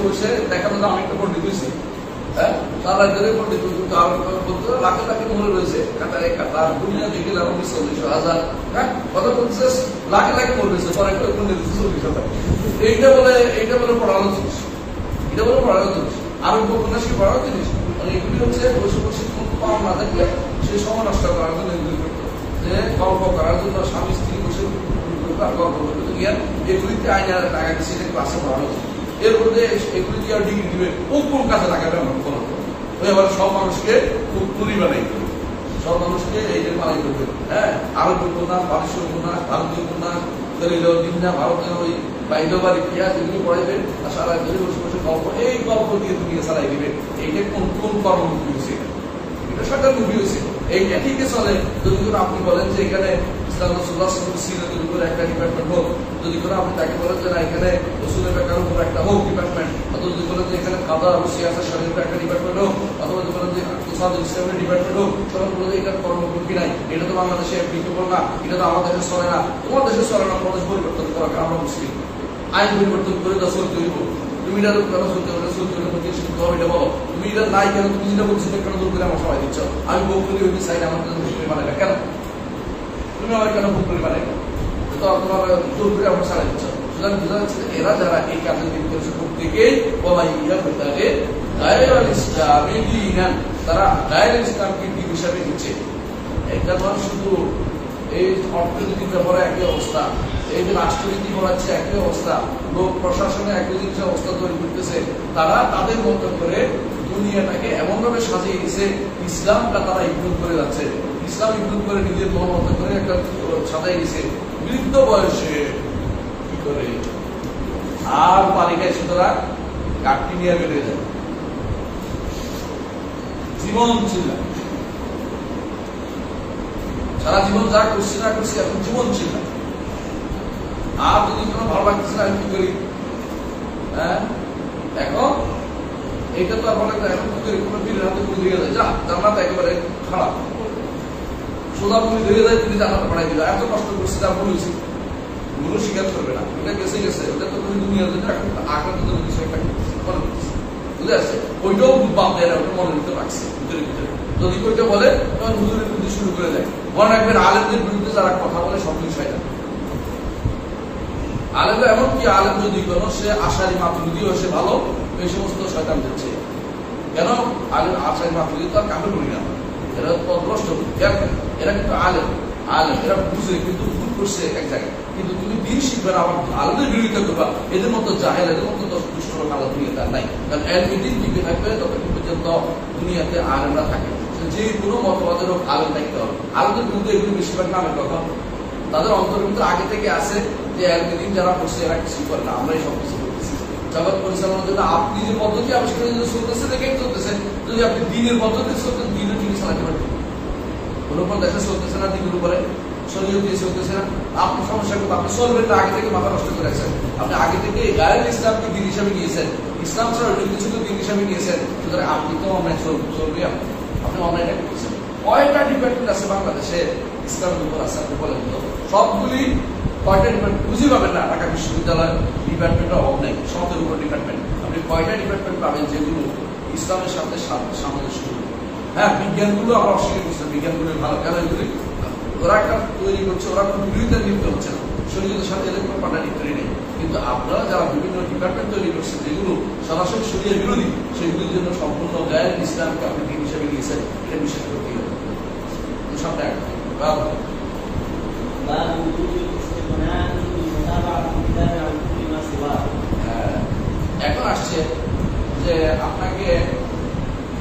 বসে দেখানো যে আমি একটা পণ্ডিত হয়েছি, হ্যাঁ, তারা পণ্ডিত বলতে লাখে লাখে মনে রয়েছে, তার দুনিয়া দেখে আরো 40,000, হ্যাঁ, কথা বলছে লাখে লাখে মনে রয়েছে, পরে একটা পণ্ডিত 40,000। এইটা বলে পড়ানো জিনিস, এটা বলে পড়ানো জিনিস, আরো উপন্যাসী পড়ানো জিনিস। মানে এগুলি হচ্ছে বসে বসে পাওয়া না থাকলে সেই সময় নষ্ট করার জন্য এগুলি করতো, যে গল্প করার জন্য স্বামী স্ত্রী বসে গল্প করতে গিয়ে এগুলিতে আইনার টাকা দিচ্ছে, এটা ক্লাসে পড়ানো হচ্ছে। এর মধ্যে এগুলি দিয়ে আর ডিগ্রি দিবে, কোন কাজে লাগাবে আমার কোনো, ওই আবার সব মানুষকে তুলি বানাই করবে, সব মানুষকে এই যে বানাই করবে, হ্যাঁ, আরো উপন্যাস, পারস্য উপন্যাস, ভারতীয় উপন্যাস, ভারতের ওই বাইরে বাড়ি ইতিহাস এগুলি পড়াইবে, আর সারা ধরে বসে বসে গল্প, এই গল্প দিয়ে তুমি চালাই দিবে। এইটা কোন কর্মমুখী হয়েছে, এটা সরকার মুখী হয়েছে। এইটা ঠিকই চলে যদি করে আপনি বলেন যে এখানে সিরাতের উপরে একটা ডিপার্টমেন্ট হোক, যদি করে আপনি তাকে বলেন যে না এখানে রসুলের ব্যাপারের উপর একটা হোক ডিপার্টমেন্ট, অথবা যদি বলেন যে এখানে খাওয়া দাওয়া সিয়াসা শরীরের একটা ডিপার্টমেন্ট হোক, অথবা যদি বলেন যে ইসলামের ডিপার্টমেন্ট হোক, তখন বলে যে এটা কর্মমুখী নাই, এটা তো বাংলাদেশে অ্যাপ্লিকেবল না, এটা তো আমার দেশে চলে না। তোমার দেশে চলে না, তোমার দেশ পরিবর্তন করা, আমরা মুসলিম, আইন পরিবর্তন করে তা চলতে হইব। তুমি এটা কেন চলতে হবে, চলতে হলে শিখতে হবে, এটা বলো। তুমি এটা নাই কেন, তুমি যেটা বলছো কেন দূর করে আমার সবাই দিচ্ছ, আমি বকুলি হইতে চাই না, আমার মানে না কেন, তুমি আমার কেন ভুল করে মানে তো তোমার জোর করে আমার ছাড়া দিচ্ছ। সুতরাং বোঝা যাচ্ছে এরা যারা এই কাজের দিক করেছে প্রত্যেকেই তারা গায়ের ইসলামকে দিক হিসাবে দিচ্ছে। একটা ধর শুধু এই অর্থনীতির ব্যাপারে একই অবস্থা, এই যে রাষ্ট্রনীতি করাচ্ছে একই অবস্থা, লোক প্রশাসনে একই জিনিসের অবস্থা তৈরি করতেছে, তারা তাদের মতো করে দুনিয়াটাকে এমন ভাবে সাজিয়ে দিচ্ছে, ইসলামটা তারা ইনক্লুড করে যাচ্ছে, ইসলাম ইনক্লুড করে নিজের মন মতো করে একটা সাজাই দিছে। বৃদ্ধ বয়সে কি করে আর তালিকায় সুতরা কাটটি নিয়ে বেড়ে যায়, জীবন ছিল সারা জীবন যা করছি না করছি, এখন জীবন ছিল আর যদি কোনো ভালো লাগতেছে না কি করি, হ্যাঁ, এখন এইটা তো আপনার এখন কি করি, কোনো পীরের হাতে গুলি ধরে যায়, যা জান্নাত একেবারে খারাপ, সোজা গুলি ধরে যায়, তিনি জান্নাতে পাঠাই দিল, এত কষ্ট করছে যা ভুল হয়েছে, গুলো স্বীকার করবে না, ওটা গেছে গেছে, ওটা তো তুমি দুনিয়ার জন্য এখন আঘাত কিছু একটা মনে করতেছে, বুঝে আসছে, ওইটাও বাপ দেয় না, ওটা মনের ভিতরে রাখছে ভিতরে ভিতরে। যদি ওইটা বলে তখন হুজুরের বিরুদ্ধে শুরু করে দেয়, মনে রাখবেন আলেমদের বিরুদ্ধে যারা কথা বলে সব কিছু হয় না। আলেমরা এমনকি আলেম যদি কোনো সে আশারি মাতুরিদিও সে ভালো, এই সমস্ত শয়তান দিচ্ছে কেন, আলেম আশারি মাতুরিদি তো আর কামে করি না, এরা পদভ্রষ্ট, এরা কিন্তু আলেম আলেম এরা বুঝে কিন্তু ভুল করছে এক জায়গায়, কিন্তু তুমি দিন শিখবে না, আমার আলেমদের বিরোধিতা করবা, এদের মতো জাহেল, এদের মতো দুষ্ট লোক আলাদা দুনিয়াতে আর নাই। কারণ এলমি দিন টিকে থাকবে ততক্ষণ পর্যন্ত দুনিয়াতে আলেমরা থাকে, যে কোনো মতবাদের হোক আলেম থাকতে হবে। আলেমদের বিরুদ্ধে এগুলো বেশিরভাগ নামে কথা, তাদের অন্তরের ভিতরে আগে থেকে আছে যে এলমি দিন যারা করছে এরা কিছু করে না, আমরাই সব কিছু করতেছি। জগৎ পরিচালনার জন্য আপনি যে পদ্ধতি আবিষ্কার চলতেছে দেখেই চলতেছে, যদি আপনি দিনের পদ্ধতি চলতেন দিনও ঠিক চালাতে পারবেন, কোনো কোন দেশে চলতেছে না, দিনের উপরে শরীর দিয়ে চলতেছে না, আপনার সমস্যা কিন্তু আপনি চলবেন না, আগে থেকে মাথা নষ্ট করে রাখছেন, আপনি আগে থেকে গায়ের ইসলামকে দিন হিসাবে নিয়েছেন, ইসলাম ছাড়া অন্য কিছু তো দিন হিসাবে নিয়েছেন, সুতরাং আপনি তো অনলাইন চলবে, আপনি অনলাইনে করছেন। কয়টা ডিপার্টমেন্ট আছে বাংলাদেশে ইসলামের উপর আছে আপনি বলেন তো, সবগুলি কয়টা ডিপার্টমেন্ট খুঁজে পাবেন না, ঢাকা বিশ্ববিদ্যালয় ডিপার্টমেন্টের অভাব নেই, সতের উপর ডিপার্টমেন্ট, আপনি কয়টা ডিপার্টমেন্ট পাবেন যেগুলো ইসলামের সাথে সামঞ্জস্য। হ্যাঁ, বিজ্ঞানগুলো আমরা অস্বীকার করছি, বিজ্ঞানগুলো ভালো, কেন এগুলি ওরা একটা তৈরি করছে, ওরা কোনো বিরোধিতা লিপ্ত হচ্ছে না, শরীরের সাথে এদের কোনো পার্টনারিটি নেই, কিন্তু আপনারা যারা বিভিন্ন ডিপার্টমেন্ট তৈরি করছেন যেগুলো সরাসরি শরীরের বিরোধী, সেগুলির জন্য সম্পূর্ণ গায়ের ইসলামকে আপনি দিন হিসেবে নিয়েছেন, এটা বিশ্বাস করতেই হবে। সামনে এখন আসছে যে আপনাকে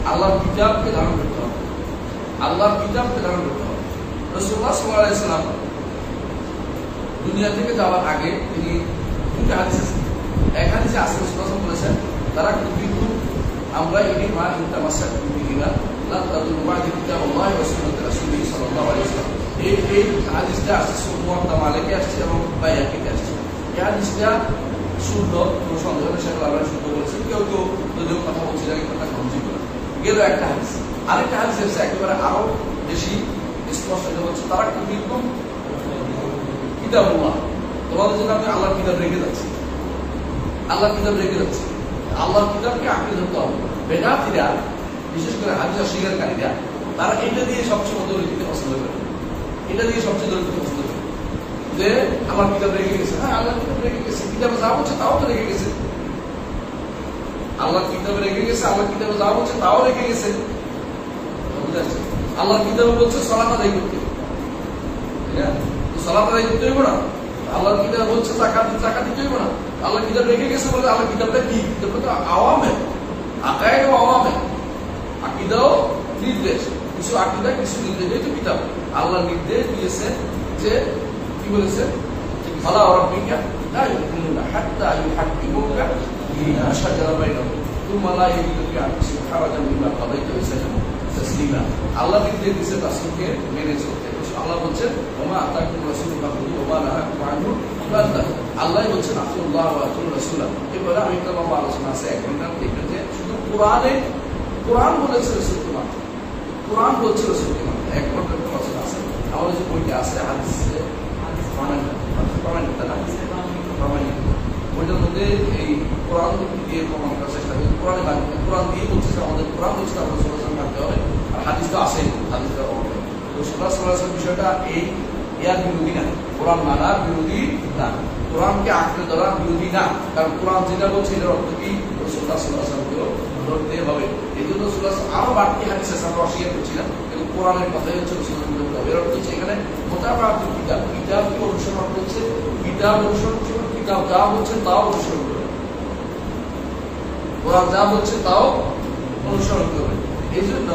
আল্লাহর কিতাবকে ধারণ করতে হবে, আল্লাহর কিতাবকে ধারণ করতে হবে। রাসূলুল্লাহ সাল্লাল্লাহু আলাইহি ওয়াসাল্লাম দুনিয়া থেকে যাওয়ার আগে তিনি দুটো হাদিস আছে, এক হাদিসে রাসূলুল্লাহ বলেছেন তারা কিন্তু আমরা এই মা ইনতামাসা বিহিনা লা তাদুরু মা কিতাবুল্লাহ ওয়া সুন্নাত রাসূলিহি সাল্লাল্লাহু আলাইহি ওয়াসাল্লাম। এই হাদিসটা আসছে মুওয়াত্তা মালিকে আসছে এবং বাইহাকিতে আসছে। এই হাদিসটা শুদ্ধ, কোনো সন্দেহ নেই, সেটা আল্লাহ শুদ্ধ বলেছেন, কেউ কেউ যদিও কথা বলছে এই কথা গ্রহণ করে গেল একটা হাদিস। আরেকটা হাদিস এসেছে একেবারে আরো বেশি স্পষ্ট হচ্ছে, তারা কিন্তু কিতাবুল্লাহ, তোমাদের জন্য আমি আল্লাহর কিতাব রেখে যাচ্ছি, আল্লাহর কিতাব রেখে যাচ্ছি। আল্লাহর কিতাবকে আঁকড়ে ধরতে হবে। বেদাতীরা বিশেষ করে হাদিস অস্বীকারীরা তারা এটা দিয়ে সবচেয়ে দলিল দিতে পছন্দ করে, এটা দিয়ে সবচেয়ে দলিল দিতে পছন্দ করে যে আমার কিতাব রেখে গেছে। হ্যাঁ, আল্লাহ কিতাব রেখে গেছে, কিতাবে যা বলছে তাও তো রেখে গেছে। আল্লাহ কিতাবে রেখে গেছে, আল্লাহ কিতাবে যা বলছে তাও রেখে গেছে। আল্লাহ কিতাবে বলছে সালাত আদায় করতে, ঠিক আছে? সালাত আদায় করতে হইব না। আল্লাহ কিতাব বলছে যাকাত দিতে হইব না। আল্লাহ কিতাব রেখে গেছে বলে আল্লাহ কিতাবটা কি? কিতাবটা তো আওয়ামে, আকায়েদ ও আওয়ামে, আকীদাও নির্দেশ, কিছু আকীদা কিছু নির্দেশ। এই তো কিতাব আল্লাহ নির্দেশ দিয়েছে যে কি বলেছে, ফালা ওয়া রাব্বিকা লা ইউমিনুনা হাত্তা ইউহাক্কিমুকা ফীমা শাজারা বাইনাহুম সুম্মা লা ইয়াজিদু ফী আনফুসিহিম হারাজান মিম্মা কাদাইতা ওয়া ইউসাল্লিমু তাসলিমা। আল্লাহ নির্দেশ দিয়েছে রাসূলকে মেনে চলতে। আল্লাহ বলছেন ওমা আতাকুম রাসূলু ফাখুযুহু ওয়া মা নাহাকুম আনহু ফান্তাহু। আল্লাহ বলছেন আতিউল্লাহ ওয়া আতিউর রাসূলা। এবারে আমি একটা লম্বা আলোচনা আছে, এক ঘন্টার দেখবেন যে শুধু কোরআন বলেছে রাসূলকে মানতে, কোরআন বলছে রাসূলকে মানতে। এক ঘন্টার আলোচনা আছে। আমাদের যে বইটা আছে হাদিসে প্রমাণিত, বইটার মধ্যে এই কোরআন দিয়ে প্রমাণ করার চেষ্টা করি। কোরআন দিয়ে বলছে যে আমাদের কোরআন বলছে আমরা রাসূলকে মানতে হবে, আর হাদিস তো আসেই, হাদিসটা বিষয়টা এই ইয়ার বিরোধী না, কোরআন মানার বিরোধী না, কোরআনকে আঁকড়ে ধরার বিরোধী না। কারণ কোরআন যেটা বলছে এটার অর্থ কি? রাসূলুল্লাহ সাল্লাল্লাহু আলাইহি ওয়াসাল্লামকেও ধরতে হবে। এই জন্য রাসূলুল্লাহ আরো বাড়তি হাদিস আছে, আমরা অস্বীকার করছি না, কিন্তু কোরআনের কথাই হচ্ছে রাসূলুল্লাহ ধরতে হবে। এর অর্থ হচ্ছে এখানে মুতাবাআতুল কিতাব, কিতাবকে অনুসরণ করছে, কিতাব অনুসরণ করছে, কিতাব যা বলছে তাও অনুসরণ করবে, কোরআন যা বলছে তাও অনুসরণ করবে। এই জন্য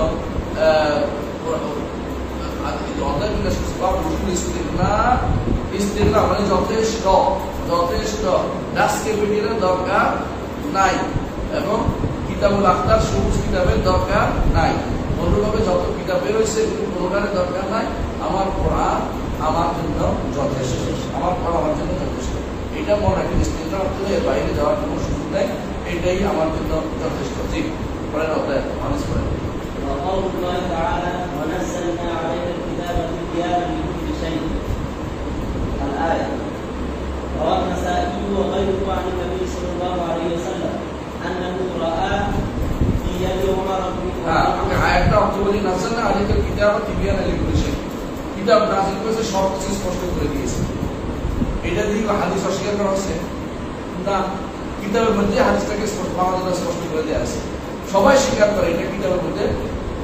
মানে যথেষ্ট দরকার নাই, এবং কিতাবুল আখতার সবুজ কিতাবের দরকার নাই। অন্যভাবে যত কিতাব বেরোয়েছে কোনোটার দরকার নাই। আমার কোরআন আমার জন্য যথেষ্ট, আমার কোরআন আমার জন্য যথেষ্ট। এটা মনে রাখেন, ইস্তেগফার অর্থে এর বাইরে যাওয়ার কোনো সুযোগ নাই, এটাই আমার জন্য যথেষ্ট। জি পড়েন, আপনার মানুষ করেন। وقول الله تعالى ونزلنا عليك الكتاب تبيانا لكل شيء الآية. روى النسائي وغيره عن النبي صلى الله عليه وسلم أنه رأى في يد عمر بن আয়াতটা অর্থ বলি, নাযালনা আলাইকাল কিতাবা তিবয়ানা লিকুল্লি শাই, কিতাব নাযিল করেছে সব কিছু স্পষ্ট করে দিয়েছে। এটা দিয়ে হাদিস অস্বীকার করা হচ্ছে না, কিতাবের মধ্যে হাদিসটাকে স্পষ্ট করে দেওয়া আছে। সবাই স্বীকার করে এটা কিতাবের মধ্যে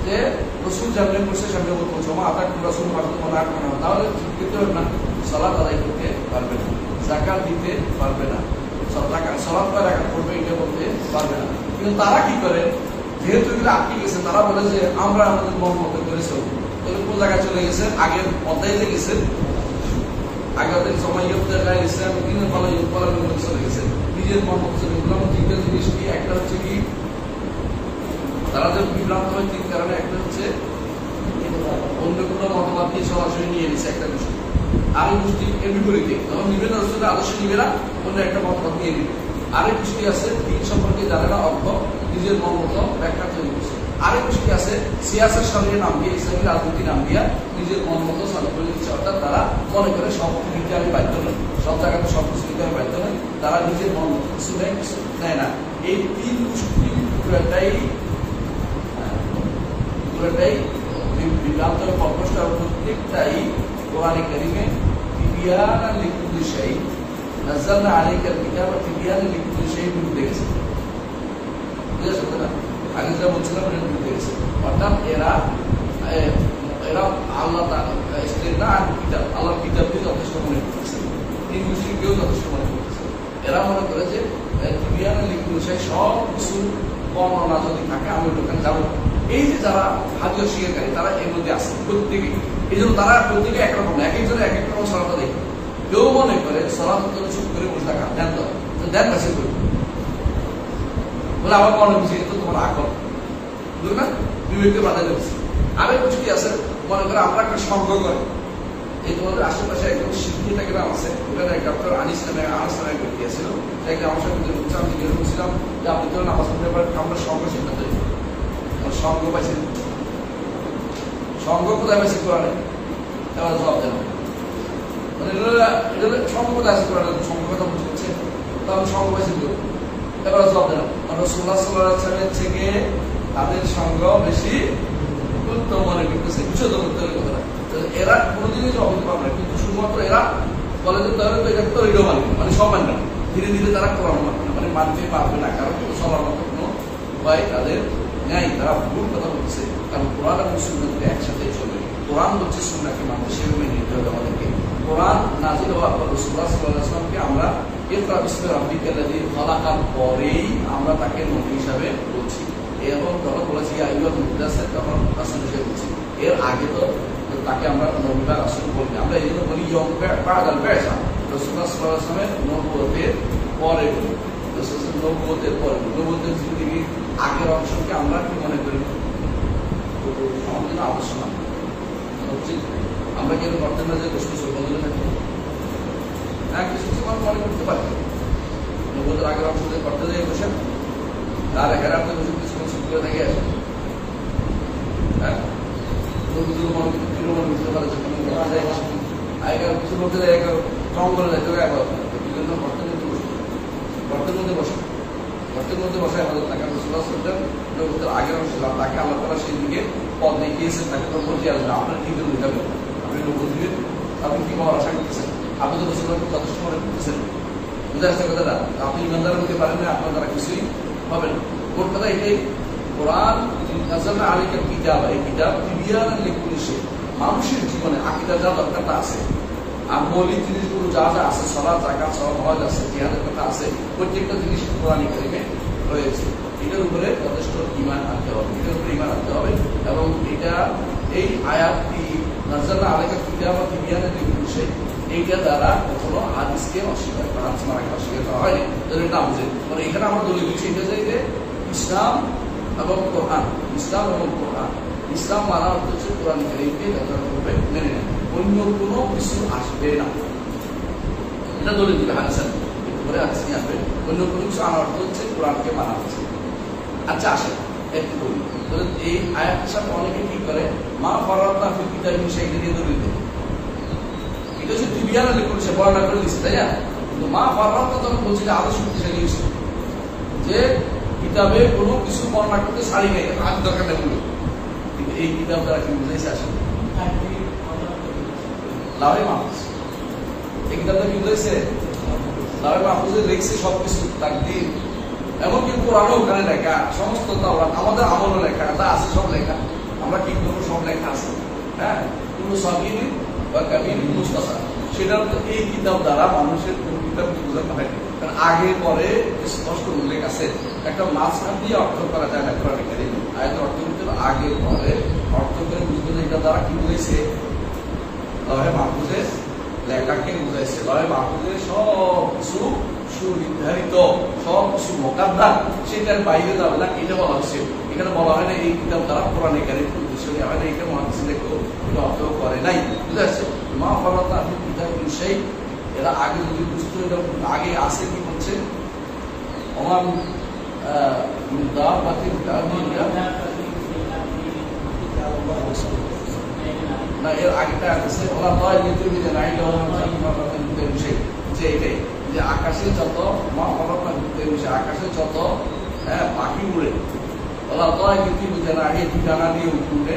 যে রাসূল জানলে করছে, সামনে বলছে ওমা আতাকুম রাসূলু ফাখুযুহু ওয়া মা নাহাকুম আনহু। তাহলে করতে হবে না, সালাত আদায় করতে পারবে না, যাকাত দিতে পারবে না, সালাত বা রাকাত করবে এটা বলতে পারবে না। কিন্তু তারা কি করে, যেহেতু এগুলো আটকে গেছে, তারা বলে যে আমরা আমাদের মন মতো করে চলবো। তাহলে কোন জায়গায় চলে গেছে? আগের অধ্যায়ে যে গেছে, আগে ওদের সময় ইসলাম দিনের ফলে চলে গেছে, নিজের মন মতো চলে গেলাম। তিনটা জিনিস কি, একটা হচ্ছে কি তারা যে বিভ্রান্ত হয় তিন কারণে। একটা হচ্ছে অন্য কোনো মতবাদ দিয়ে সরাসরি নিয়ে নিছে একটা গোষ্ঠী, আরেক গোষ্ঠী এর বিপরীতে যখন নিবে না, রসুলের আদর্শ নিবে না, অন্য একটা মতবাদ নিয়ে নিবে। আরেক গোষ্ঠী আছে দিন সম্পর্কে জানে না, অর্থ নিজের মন মতো ব্যাখ্যা তৈরি করছে। আরেক গোষ্ঠী আছে সিয়াসের সঙ্গে নাম দিয়ে, ইসলামী রাজনীতি নাম দিয়া নিজের মন মতো চালু করে দিচ্ছে। অর্থাৎ তারা মনে করে সব নিতে আমি বাধ্য নই, সব জায়গাতে সব কিছু নিতে আমি বাধ্য নই, তারা নিজের মন মতো কিছু নেয়, কিছু নেয় না। এই তিন গোষ্ঠী পুরোটাই বিভ্রান্ত কষ্ট, প্রত্যেকটাই কোরআনে কারিমে তিবিয়ানা লিকুল্লি শাই, নাযালনা আলাইকাল কিতাবা তিবিয়ানা লিকুল্লি শাই বিরুদ্ধে গেছে। বুঝেছো না? আগে যেটা বলছিলাম এর বিরুদ্ধে গেছে। অর্থাৎ এরা আল্লাহ ইস্তেগনা আর কিতাব, আল্লাহর কিতাবকে যথেষ্ট মনে করতেছে, তিন গোষ্ঠীকেও যথেষ্ট মনে করতেছে। এরা মনে করে যে তিবিয়ানা লিকুল্লি শাই, সব কিছু বর্ণনা যদি থাকে আমি ওখানে যাবো। এই যে যারা হাদিস অস্বীকারী তারা এর মধ্যে আছে প্রত্যেকে, এই জন্য তারা প্রত্যেকে একরকম না, এক একজনের এক এক রকম সালাত দেখে। কেউ মনে করে সালাত চুপ করে বসে থাকা, ধ্যান দাও, ধ্যান মেসেজ করবে বলে আমার মনে বুঝে তো তোমার আকল, বুঝলো না, বিবেককে বাধা দিচ্ছে। আরেক গোষ্ঠী আছে মনে করে আমরা একটা সঙ্গ করে, এই তোমাদের আশেপাশে একদম শিক্ষিত গ্রাম আছে, ওখানে ডক্টর আনিস নামে আনাস ব্যক্তি ছিল, একদিন আমার সাথে আমি জিজ্ঞেস করছিলাম যে আপনি তো নামাজ পড়তে পারেন, আমরা সঙ্গ সিদ্ধান্ত নিই। সঙ্গ পাইছে, সঙ্গ কোথায় পাইছে কোরআনে? এবার জবাব দেন, মানে সঙ্গ কোথায় আছে কোরআনে? সঙ্গ কথা বুঝতে তখন সঙ্গ পাইছে কেউ? এবার জবাব দেন রাসূলুল্লাহ সাল্লাল্লাহু আলাইহি ওয়াসাল্লামের থেকে তাদের সঙ্গ বেশি উত্তম মনে করতেছে, কিছু তো করতে হবে কথা। এরা কোনোদিনই জবাব দিতে পারবে না, কিন্তু শুধুমাত্র এরা বলে যে তাহলে তো এটা তো এটাও মানবে, মানে সব মানবে না। ধীরে ধীরে তারা কোরআন মানবে না, মানে মানতে পারবে না, কারণ সবার মতো কোনো উপায় তাদের নেই। তারা ভুল কথা বলছে, কারণ কোরআন এবং সুন্নাহকে একসাথে চলবে। কোরআন হচ্ছে সুন্নাহকে মানতে, সেভাবে নিতে হবে আমাদেরকে। কোরআন নাযিল হওয়ার পর রাসূলুল্লাহ সাল্লাল্লাহু আলাইহি ওয়াসাল্লামকে আমরা ইকরা বিসমি রাব্বিকাল্লাযী খালাকার পরেই আমরা তাকে নবী হিসাবে বলছি, এবং যখন বলেছি আইয়ুহাল মুদাসসির তখন রাসূল হিসেবে বলছি। এর আগে তো তাকে আমরা নবী বা রাসূল বলি। আমরা এই জন্য বলি বা'দাল বি'সা, রাসূলুল্লাহ সাল্লাল্লাহু আলাইহি ওয়াসাল্লামের নবুয়তের পরে বলি, রাসূলের নবুয়তের পরে। নবুয়তের জিন্দেগির আগের অংশকে আমরা কি মনে করি? আমাদের জন্য আদর্শ না হচ্ছে। আমরা কি করতে না যে কিছু বদলে থাকি? হ্যাঁ, কিছু কিছু মানুষ মনে করতে পারে নবুয়তের আগের অংশ দিয়ে করতে যাই বসে, তার হেরাতে বসে কিছু কিছু করে থেকে আসে। হ্যাঁ, নবুয়তের মনে বুঝতে পারে যে কোনো আগেকার কিছু বলতে যায়, কম করে যায়, তোকে একবার বিভিন্ন গর্তের মধ্যে বসে, গর্তের মধ্যে বসে, গর্তের মধ্যে বসে আমাদের তাকে রাসূলুল্লাহ সাল্লাল্লাহু আলাইহি ওয়াসাল্লাম নবুয়তের আগের অংশ তাকে আল্লাহ তাআলা সেই দিকে পথ দেখিয়েছেন, তাকে তো বলতে আসবে আপনার কি করে বুঝাবে? আপনি নবুয়ত দিবেন, আপনি কি পাওয়ার আশা করতেছেন? আপনি তো রাসূলুল্লাহকে যথেষ্ট মনে করতেছেন, বুঝে আসছে কথাটা? আপনি ইমানদার হতে পারেন না, আপনার দ্বারা কিছুই হবে না। ওর কথা এটাই, কোরআন নাযালনা আলাইকাল কিতাব, এই কিতাব তিবিয়ানান লিকুল্লি শাই, মানুষের জীবনে আকীদা যা দরকার তা আছে, আর মৌলিক জিনিসগুলো যা যা আছে, সালাত, যাকাত, সওয়াব, হজ আছে, জিহাদের কথা আছে, প্রত্যেকটা জিনিস কোরআনে কারিমে রয়েছে। এটার উপরে যথেষ্ট ঈমান আনতে হবে, এটার উপরে ঈমান আনতে হবে। এবং এটা এই আয়াতটি নাযালনা আলাইকাল কিতাব তিবিয়ানান লিকুল্লি শাই, এইটা দ্বারা কখনো হাদিসকে অস্বীকার করা, হাদিস মানাকে অস্বীকার করা হয়নি। তাহলে এটা বুঝে, মানে এখানে আমার দলিল হচ্ছে এটা যে ইসলাম এবং কোরআন, ইসলাম এবং কোরআন, ইসলাম মানা হচ্ছে কোরআন কারীমকে যথাযথভাবে মেনে নেয়, অন্য কোনো কিছু আসবে না। এটা দলিল দিবে হাদিসের করে হাদিস নিয়ে আসবে, অন্য কোনো কিছু আনার অর্থ হচ্ছে কোরআনকে মানা হচ্ছে। আচ্ছা আসে একটু বলি, এই আয়াতের সাথে অনেকে কি করে, মা ফারাতনা ফিল কিতাবি মিন শাইইন দিয়ে দলিল দেয়। এটা হচ্ছে তিবিয়ানান লিকুল্লি শাই, বর্ণনা করে দিচ্ছে, তাই না? কিন্তু মা ফারাতনা তখন বলছে যে আরো শক্তিশালী হয়েছে, যে কিতাবে কোনো কিছু বর্ণনা করতে ছাড়ি নেই, আজ দরকার নেই বলে। কিন্তু এই কিতাব দ্বারা কি বুঝাইছে আসলে? লাউহে মাহফুজ, এই কিতাবটা কি বুঝাইছে? লাউহে মাহফুজে লিখছে সবকিছু, তাকদীর, এমনকি কোরআনও ওখানে লেখা, সমস্ত তাওরাত, আমাদের আমলও লেখা, যা আছে সব লেখা, আমরা কি করবো সব লেখা আছে। হ্যাঁ, কোনো সাগীর বা কাবীর মুস্তাসা, সেটা এই কিতাব দ্বারা মানুষের কোন কিতাব কি বোঝাতে হয়, কারণ আগে পরে স্পষ্ট উল্লেখ আছে। একটা মাঝখান দিয়ে অর্থ করা যায় না কোরআন কারীম, আয়াতের অর্থ করতে আগে পরে অর্থ করে বুঝতে, যে এটা দ্বারা কি বুঝাইছে, লাউহে মাহফুজের লেখাকে বুঝাইছে। লাউহে মাহফুজের সব কিছু সুনির্ধারিত, সব কিছু মোকাদ্দার, সেটার বাইরে যাবে না, এটা বলা হচ্ছে। এখানে বলা হয় না এই কিতাব দ্বারা কোরআন কারীম উদ্দেশ্য নেওয়া হয় না, এটা মুহাদ্দিস লেখক এটা অর্থ করে নাই, বুঝতে পারছে? মা ফারাতনা ফিল কিতাবি মিন শাই, এরা আগে যদি বুঝতো, এটা আগে আছে কি বলছে, ওমান দাবাতিন কাবিয়া না, এর আগেটা আছে ওলা দয় নিতে বিদে নাই বিষয়, যে এটাই যে আকাশে যত মা ফারাতনা ফিল বিষয়, আকাশে যত পাখি উড়ে, ওলা দয় নিতে বিদে না, এই ঠিকানা দিয়ে উঠে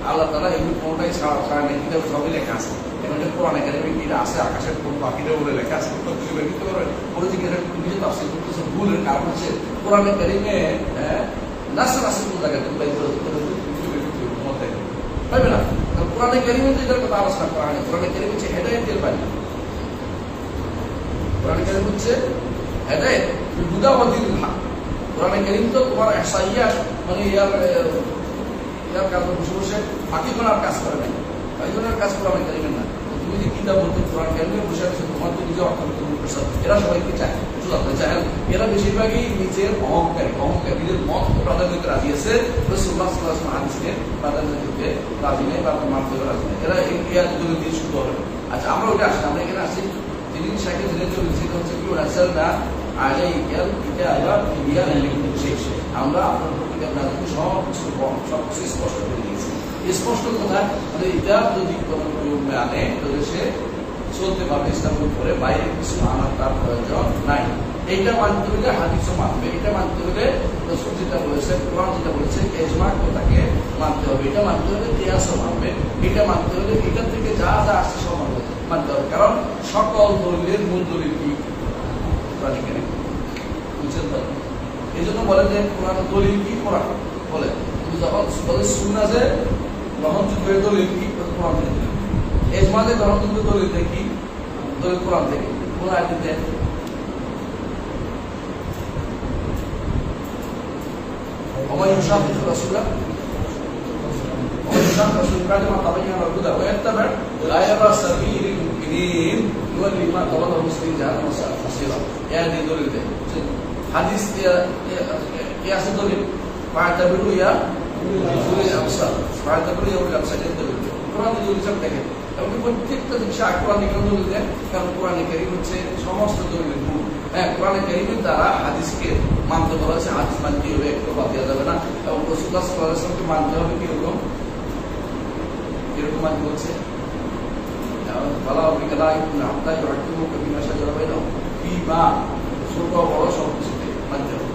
আল্লাহ তাআলা এগুলো কোনটাই ছাড়া নেই, কিতাব সবই লেখা আছে। এখন কোরআন কারীমে কি আছে, আকাশের কোন পাখিটা উড়ে লেখা আছে, তো কিছু বের করতে পারবে? ওরা যে নিজে তাফসীর করতেছে, ভুলের কারণ হচ্ছে কোরআন কারীমে নাসে নাসে কোন জায়গায় তুমি বাইর করে মতে পাইবে না। কোরআন কারীমে তো এটার কথা আলোচনা করা হয় না। কোরআন কারীম হচ্ছে হেদায়েতের বাণী, কোরআন কারীম হচ্ছে হেদায়েত, হুদা ওয়া দীনুল হক। কোরআন কারীম তো তোমার ইহসাইয়া, মানে ইয়ার কাজ বসে বসে বাকি কোন কাজ করে নাই, বাকি কোন কাজ কোরআন কারীমের না। তুমি যে কিতাব বলতে কোরআন কারীমে বসে আছে, তোমার তো নিজে অর্থ করতে, এরা সবাইকে চায়, চায় এরা বেশিরভাগই নিজের অহংকারীদের মত প্রাধান্য দিতে রাজি আছে, রাসূলুল্লাহ সাল্লাল্লাহু আলাইহি ওয়াসাল্লাম হাদিসকে প্রাধান্য দিতে রাজি নেই বা মানতে রাজি নেই, এরা এই দুটো দিয়ে শুরু হবে। আচ্ছা আমরা ওটা আসি, আমরা এখানে আসি যিনি শাইখে দিনের জন্য সেটা হচ্ছে কি রাসূলনা আলাইকাল কিতাবা তিবিয়ানান লিকুল্লি শাই, আমরা আপনার কিতাব না সব কিছু স্পষ্ট করে দিয়েছি। স্পষ্ট কথা, মানে এটা যদি কোনো মানে সে চলতে পারবে ইসলামের উপরে, বাইরে কিছু আনার তার প্রয়োজন নাই। এইটা মানতে হলে হাদিসও মানবে, এটা মানতে হলে রাসূল যেটা বলেছে, কোরআন যেটা বলেছে, ইজমা তাকে মানতে হবে, এটা মানতে হলে কিয়াসও মানবে, এটা মানতে হলে এটা থেকে যা যা আসছে সব মানতে হবে। কারণ সকল দলিলের মূল দলিল কি? কোরআন কারীম। বুঝছেন তো? এই জন্য বলে যে কোরআন দলিল কি? কোরআন বলে। কিন্তু যখন বলে সুন্নাহ যে গ্রহণযোগ্য দলিল কি? কোরআন থেকে দলিল। ইজমা যে গ্রহণযোগ্য দলিল কি? দলিল কোরআন থেকে। কোন আয়াতে ومن يشاقق الرسول ومن يشاقق الرسول بعد ما تبين الهدى ويتبع غير سبيل المؤمنين يولي ما تولى المسلمين جهنم وساءت مصيرا يا دي دليل ده حديث قياس دليل فاعتبروا يا أولي الأبصار فاعتبروا يا أولي الأبصار دليل কোরআন দলিল সব দেখেন এবং প্রত্যেকটা জিনিস কোরআন দলিল দেন। কারণ কোরআন কারীম হচ্ছে সমস্ত দলিলের মূল। হ্যাঁ, কোরআন কারীমের দ্বারা হাদিসকে মানতে বলা হয়েছে, হাদিস মানতে হবে, একটু বাদ দেওয়া যাবে না। এবং রাসূলুল্লাহ সাল্লাল্লাহু আলাইহি ওয়াসাল্লামকে মানতে হবে কিরকম মানতে বলছে, ফালা বিকালা ইবনে আব্দা ইউহাকিমু বিমা শাজারা বাইনাহুম ফিমা, ছোট বড় সব কিছুতে মানতে হবে।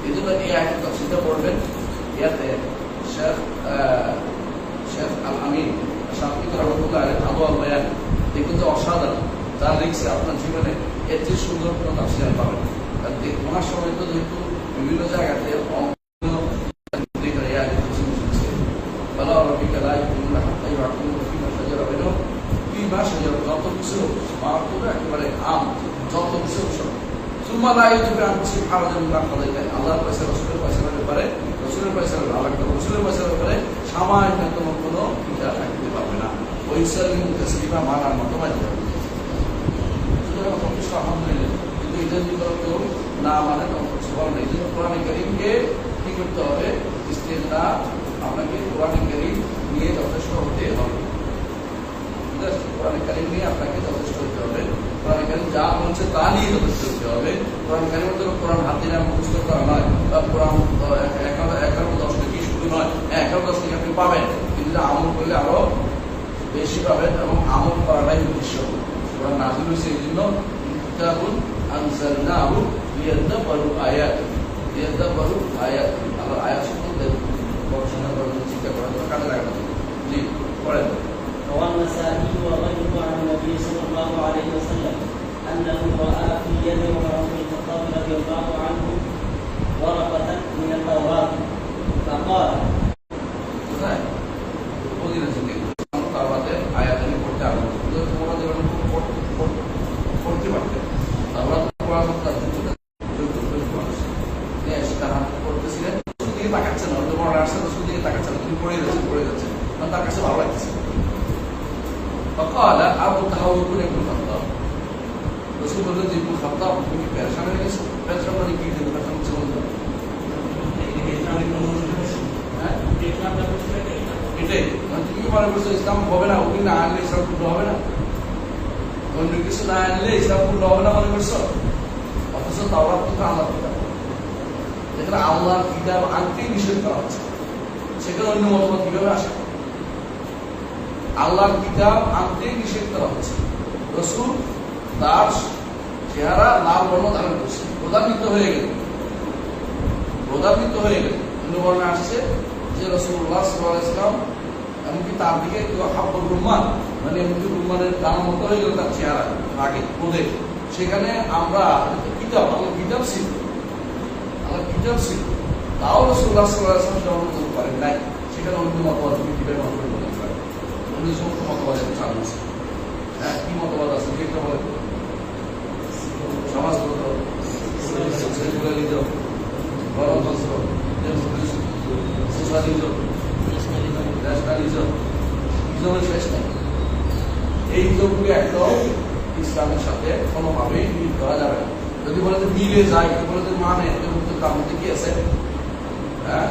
এই জন্য এই আয়াতের তাফসীরটা পড়বেন। ইয়াতে শেখ আল আমিন শাফিঈ রাহিমাহুল্লাহ আলাইহি আদওয়াল বায়ান দেখুন যে অসাধারণ, যার লিখছে আপনার জীবনে এর চেয়ে সুন্দর কোনো তাফসীর পাবেন। আর ওনার সময় তো যেহেতু বিভিন্ন জায়গাতে যত কিছু একেবারে আম, যত কিছু আল্লাহর পয়সা রসুলের পয়সার ব্যাপারে, রসুলের পয়সার রসুলের পয়সার ব্যাপারে সামান্যতম কোনো বিচার থাকতে পারবে না। ওই সালিমা মানার মতো মানতে হবে। যথেষ্ট আলহামদুলিল্লাহ। কিন্তু এটা যদি কেউ না মানে তখন কিছু বলে না। এই জন্য কোরআন কারীমকে কি করতে হবে? ইস্তেদনা, আপনাকে কোরআন কারীম নিয়ে যথেষ্ট হতে হবে। কোরআন কারীম নিয়ে আপনাকে যথেষ্ট হতে হবে। কোরআন কারীম যা বলছে তা নিয়ে যথেষ্ট হতে হবে। কোরআন কারীমের জন্য কোরআন হাতে না মুখস্থ করা নয়, বা কোরআন 11-10 থেকে শুরু নয়। 11-10 থেকে আপনি পাবেন, কিন্তু আমল করলে আরো বেশি পাবেন, এবং আমল করাটাই উদ্দেশ্য। কোরআন নাযিল হয়েছে এই জন্য, কিতাবুন আনজালনাহু লিয়াদাব্বারু আয়াতিহি, লিয়াদাব্বারু আয়াতিহি। আল্লাহ আয়াত সম্বন্ধে গবেষণা করার, চিন্তা করার জন্য কাজে লাগানো। জি, পড়েন। روى النسائي وغيره عن النبي صلى الله عليه وسلم انه راى في يد عمر بن الخطاب رضي الله عنه ورقه من التوراه فقال তার কাছে ভালো লাগছে। فقال أبو تهور ابن الخطاب رسول الله ابن الخطاب তুমি কি পেরেশান হয়ে গেছো? পেরেশান মানে কি? পেরেশান হচ্ছে বলতে এটাই মানে তুমি কি মনে করছো ইসলাম হবে না? ওকে না আনলে ইসলাম পূর্ণ হবে না? অন্য কিছু না আনলে ইসলাম পূর্ণ হবে না মনে করছো? অথচ তাওরাত কিন্তু আল্লাহর কিতাব, যেখানে আল্লাহর কিতাব আনতেই নিষেধ করা হচ্ছে, সেখানে অন্য মতবাদ কিভাবে আসে? আল্লাহর কিতাব আনতে নিষেধ করা হচ্ছে। রাসূল তার চেহারা লাল বর্ণ ধারণ করছে, প্রধান্বিত হয়ে গেল। অন্য বর্ণে আসছে যে রাসূলুল্লাহ সাল্লাল্লাহু আলাইহি ওয়াসাল্লাম এমনকি তার দিকে হাব্বুর রুম্মান, মানে এমনকি রুম্মানের দানা মতো হয়ে গেল তার চেহারা আগে ক্রোধে। সেখানে আমরা কিতাব, আল্লাহ কিতাব ছিল, তাও রাসূলুল্লাহ সাল্লাল্লাহু আলাইহি ওয়াসাল্লাম গ্রহণ করতে পারেন নাই। সেখানে অন্য মতবাদ কিভাবে মতবাদ বলতে পারে? অন্য সমস্ত মতবাদ চালু আছে। হ্যাঁ, কি মতবাদ আছে? কি একটা বলে সমাজগত, সেকুলারিজম, গণতন্ত্র, সোশ্যালিজম, ন্যাশনালিজম, ইজমের শেষ নেই। এই ইজমগুলি একদম ইসলামের সাথে কোনোভাবেই মিল করা যাবে না। যদি বলে যে মিলে যায়, যদি বলে যে মানে, তার মধ্যে কি আছে? হ্যাঁ,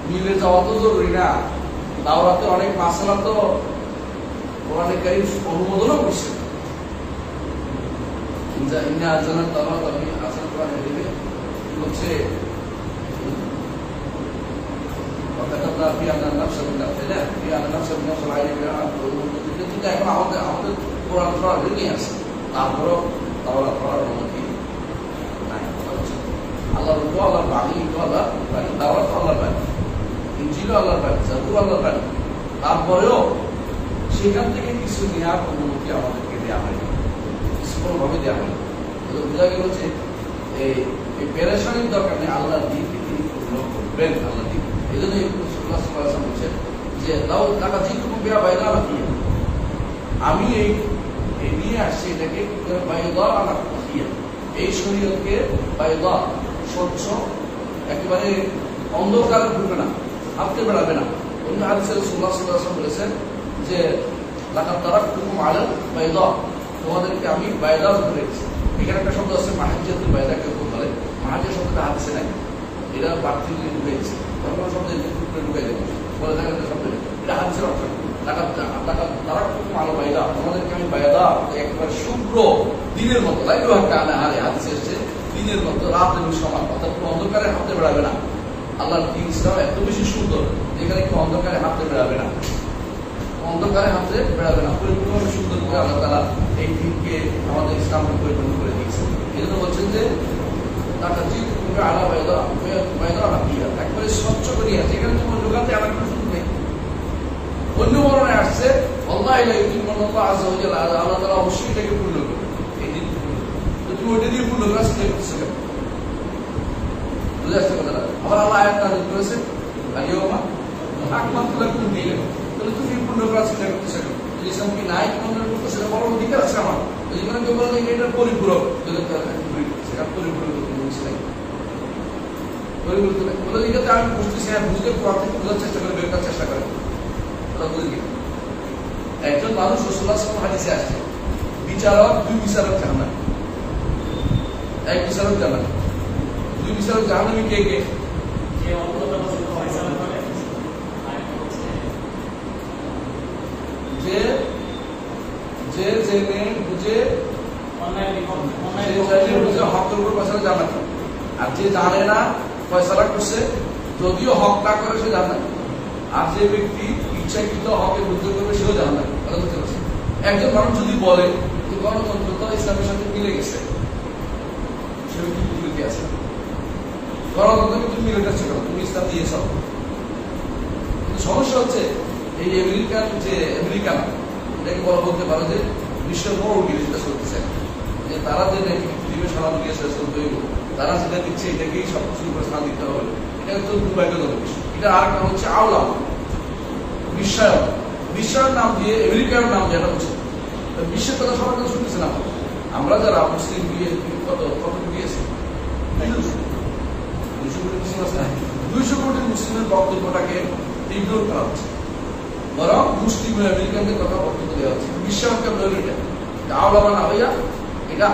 মিলে যাওয়া তো জরুরি না। তাওরাতে অনেক মাসালা তো কোরআনে কারীম অনুমোদনও করছে। হচ্ছে কিন্তু এখন আমাদের কোরআন পড়া রেডি আছে, তারপরেও তাওরাত পড়ার অনুমতি নাই। আল্লাহর রূপ আল্লাহর বাণী, আল্লাহর বাণী, তাওরাত আল্লাহর বাণী, ইনজিল আল্লাহর বাণী, জাবুর আল্লাহর বাণী, তারপরেও সেখান থেকে কিছু নেওয়ার অনুমতি আমাদেরকে দেওয়া হয়নি, কিছু কোনোভাবে দেওয়া হয়নি। বোঝা গেল যে এই পেরেশানির দরকার নেই, আল্লাহর দিনকে তিনি পূর্ণ করবেন। আল্লাহ দিন এই জন্য বলছেন যে তাও টাকা যেটুকু বেয়া বাইরে আলাদা, আমি এই নিয়ে আসছি এটাকে বাইদা আলা খাফিয়া, এই শরীয়তকে বাইদা স্বচ্ছ, একেবারে অন্ধকারে ঢুকবে না, হাঁটতে বেড়াবে না। অন্য হাদিসে রাসূলুল্লাহ সাল্লাল্লাহু আলাইহি ওয়াসাল্লাম বলেছেন যে লাকাদ তারাকতুকুম আলা বাইদা, তোমাদেরকে আমি বাইদা ধরে রেখেছি। এখানে একটা শব্দ আছে মাহাজ্জাতুল বাইদা, কেউ বলে মাহাজ্জা শব্দটা হাদিসে নাই, এটা বাড়তি দিয়ে ঢুকেছে, কোনো শব্দ ঢুকে দেবে বলে থাকেন শব্দ, এটা হাদিসের অর্থ। তারাকতুকুম আলা বাইদা, তোমাদেরকে আমি বাইদা একবারে শুভ্র দিনের মতো, লাইলু কানা আরে হাদিসে এসেছে দিনের মতো, রাত এবং সমান, অর্থাৎ কোনো অন্ধকারে হাঁটতে বেড়াবে না। আল্লাহর দিন ইসলাম এত বেশি সুন্দর যেখানে কেউ অন্ধকারে হাঁটতে বেড়াবে না, অন্ধকারে হাঁটতে বেড়াবে না, পরিপূর্ণভাবে সুন্দর করে আল্লাহ তাআলা এই দিনকে আমাদের ইসলামকে পরিপূর্ণ করে দিয়েছে। এই জন্য বলছেন যে টাকা জি তুমি আলা বাইদা বাইদা রাখিয়া, একবারে স্বচ্ছ করিয়া, যেখানে তোমার লোকাতে আমার কোনো সুযোগ নেই। অন্য বর্ণনায় আসছে আল্লাহ আযজা ওয়া জাল্লা, আল্লাহ তাআলা অবশ্যই এটাকে পূর্ণ করবে, এই দিন তো তুমি ওইটা দিয়ে পূর্ণ করার চেষ্টা করছো কেন? বুঝে আসছে কথাটা? আবার আল্লাহ আয়াত নাযিল করেছে আলিয়াউমা আকমালতু লাকুম দীনাকুম, তাহলে তুমি পূর্ণ করার চেষ্টা করতেছো কেন? ইসলাম কি নাই পূর্ণ করতে, সেটা বড় অধিকার আছে আমার। যেখানে কেউ বলে এটা পরিপূরক, সেটা পরিপূরক বলে এটাতে আমি বুঝতেছি, হ্যাঁ বুঝতে কোরআন থেকে বোঝার চেষ্টা করে, বের করার চেষ্টা করে। একজন মানুষ রাসূলুল্লাহ সাল্লাল্লাহু আলাইহি ওয়াসাল্লাম হাদিসে আসছে বিচারক, দুই বিচারক জাহান্নামী, এক বিচারক জান্নাত, দুই বিচারক জাহান্নামী কে কে? যে জেনে বুঝে হকের উপর ফয়সালা জান্নাত, আর যে জানে না ফয়সালা করছে যদিও হক না করে সে জান্নাত, আর যে ব্যক্তি ইচ্ছাকৃত হকের বিরুদ্ধে করবে সেও জান্নাত। একজন মানুষ যদি বলে যে গণতন্ত্র তো ইসলামের সাথে মিলে গেছে, সে ব্যক্তি বিরোধী আছে, গণতন্ত্র কিন্তু মিলে যাচ্ছে কেন, তুমি ইসলাম দিয়েছ। কিন্তু সমস্যা হচ্ছে এই আমেরিকান এটাকে বলা বলতে পারো যে বিশ্বের বড় বিরোধিতা চলতেছে, যে তারা যে পৃথিবীর সালাম দিয়েছে তারা যেটা দিচ্ছে এটাকেই সবকিছু করে স্থান দিতে হবে, এটা হচ্ছে দুর্ভাগ্যজনক বিষয়। এটা আর একটা হচ্ছে আওলাম বিশ্বায়ন, বিশ্বায়ন নাম দিয়ে আমেরিকার নাম যেটা হচ্ছে বিশ্বের কথা সবার কথা শুনতেছে না। আমরা যারা মুসলিম বিয়ে কত দিয়েছি 200 কোটি মুসলিমের বক্তব্যটাকে ইগনোর করা হচ্ছে, বরং মুসলিম আমেরিকানদের কথা বক্তব্য দেওয়া হচ্ছে। বিশ্বায়নকে আওলামা না হইয়া এটা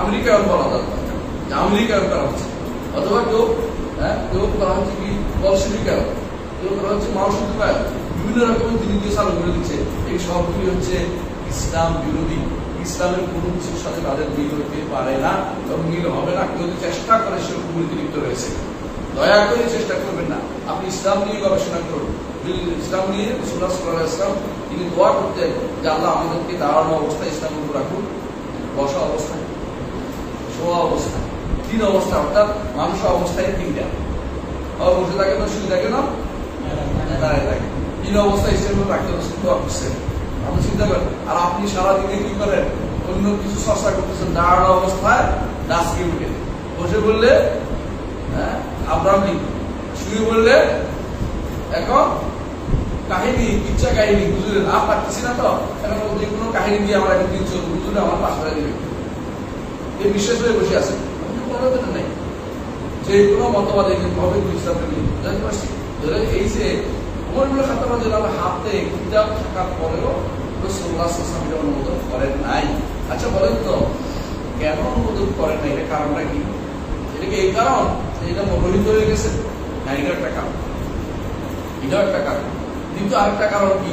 আমেরিকায়ন বলা দরকার, আমেরিকায়ন করা হচ্ছে, অথবা কেউ করা হচ্ছে কি বলশেভিকায়ন, কেউ করা হচ্ছে মাওসুদ্দিকায়ন, বিভিন্ন রকমের দিন দিয়ে চালু করে দিচ্ছে। এই সবগুলি হচ্ছে ইসলাম বিরোধী, ইসলামের কোনো কিছুর সাথে তাদের মিল হতে পারে না এবং মিল হবে না। কেউ যদি চেষ্টা করে সে কুমুরিতে লিপ্ত রয়েছে, দয়া করে চেষ্টা করবেন না। আপনি ইসলাম নিয়ে গবেষণা করুন, ইসলাম নিয়ে রাসূলুল্লাহ সাল্লাল্লাহু আলাইহি ওয়াসাল্লাম তিনি দোয়া করতেন যে আল্লাহ আমাদেরকে দাঁড়ানো অবস্থায় ইসলামের উপর রাখুন, বসা অবস্থায়, শোয়া অবস্থায়, তিন অবস্থা, অর্থাৎ মানুষ অবস্থায় তিনটা, বসে থাকে না, শুয়ে থাকে না, দাঁড়ায় থাকে, তিন অবস্থায় ইসলামের রাখতে দোয়া করছেন। আপনি চিন্তা করেন, আর আপনি সারাদিনে কি করেন, অন্য কিছু চর্চা করতেছেন, দাঁড়ানো অবস্থায় ডাস্কে উঠে, বসে বললে আব্রাহাম লিঙ্কন, শুয়ে বললে এখন কাহিনী, ইচ্ছা কাহিনী, হুজুরে না পারতেছি না তো এখন যে কোনো কাহিনী দিয়ে আমার একদিন চলবে, হুজুরে আমার পাশ করে দেবে, এই বিশ্বাস হয়ে বসে আছে। নেই যে কোনো মতবাদ হবে ইসলামকে নিয়ে জানতে পারছি। এই যে ওমর ইবনে খাত্তাব রাদিয়াল্লাহু আনহু হাতে কিতাব থাকার পরেও রাসূলুল্লাহ সাল্লাল্লাহু আলাইহি ওয়াসাল্লাম অনুমোদন করেন নাই। আচ্ছা বলেন তো কেন অনুমোদন করেন নাই, এটা কারণটা কি? এটা কি এই কারণ এটা মনোনীত হয়ে গেছে? না, এটা একটা কারণ, এটাও একটা কারণ। কিন্তু আরেকটা কারণ কি,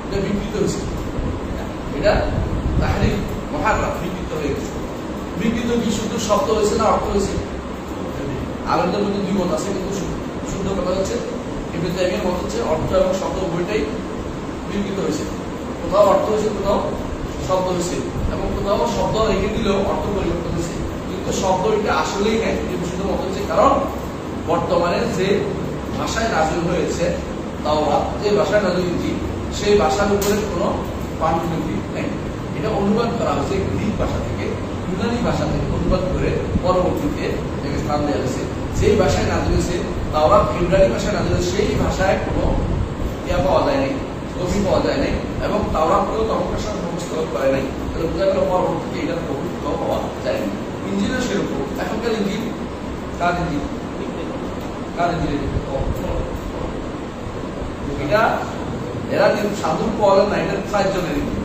এটা বিকৃত হয়েছে, এটা তাহরিফ মুহাররাফ, বিকৃত হয়ে গেছে। বিকৃত কি শুধু শব্দ হয়েছে না অর্থ হয়েছে? আলাদার মধ্যে দুই মত আছে, কিন্তু শুদ্ধ কথা হচ্ছে ইবনে তাইমিয়ার মত হচ্ছে অর্থ এবং শব্দ উভয়টাই বিকৃত হয়েছে, কোথাও অর্থ হয়েছে, কোথাও শব্দ হয়েছে, এবং কোথাও শব্দ রেখে দিলেও অর্থ পরিবর্তন হয়েছে, কিন্তু শব্দ এটা আসলেই নেই শুধু মত হচ্ছে। কারণ বর্তমানে যে ভাষায় নাজিল হয়েছে তাওরাত, যে ভাষায় নাজিল ইনজিল, সেই ভাষার উপরে কোনো পান্ডুলিপি নেই। এটা অনুবাদ করা হয়েছে গ্রিক ভাষা থেকে, ইউনানি ভাষা থেকে অনুবাদ করে পরবর্তীতে এটাকে স্থান দেওয়া হয়েছে। যেই ভাষায় নাজিল হয়েছে তাওরাত ইব্রানি ভাষায় নাজিল হয়েছে, সেই ভাষায় কোনো ইয়া পাওয়া যায় নাই, কপি পাওয়া যায় নাই, এবং তাওরাতকেও তখনকার সাথে মুখস্থ করে নাই। তাহলে বোঝা গেল পরবর্তীতে এটার কপি পাওয়া যায়নি। ইঞ্জিলও সেরকম। এখনকার ইঞ্জিল কার ইঞ্জিল? কার ইঞ্জিল? এটা এরা যে সাধু পাওয়া না, এটা 5 জনের ইঞ্জিল।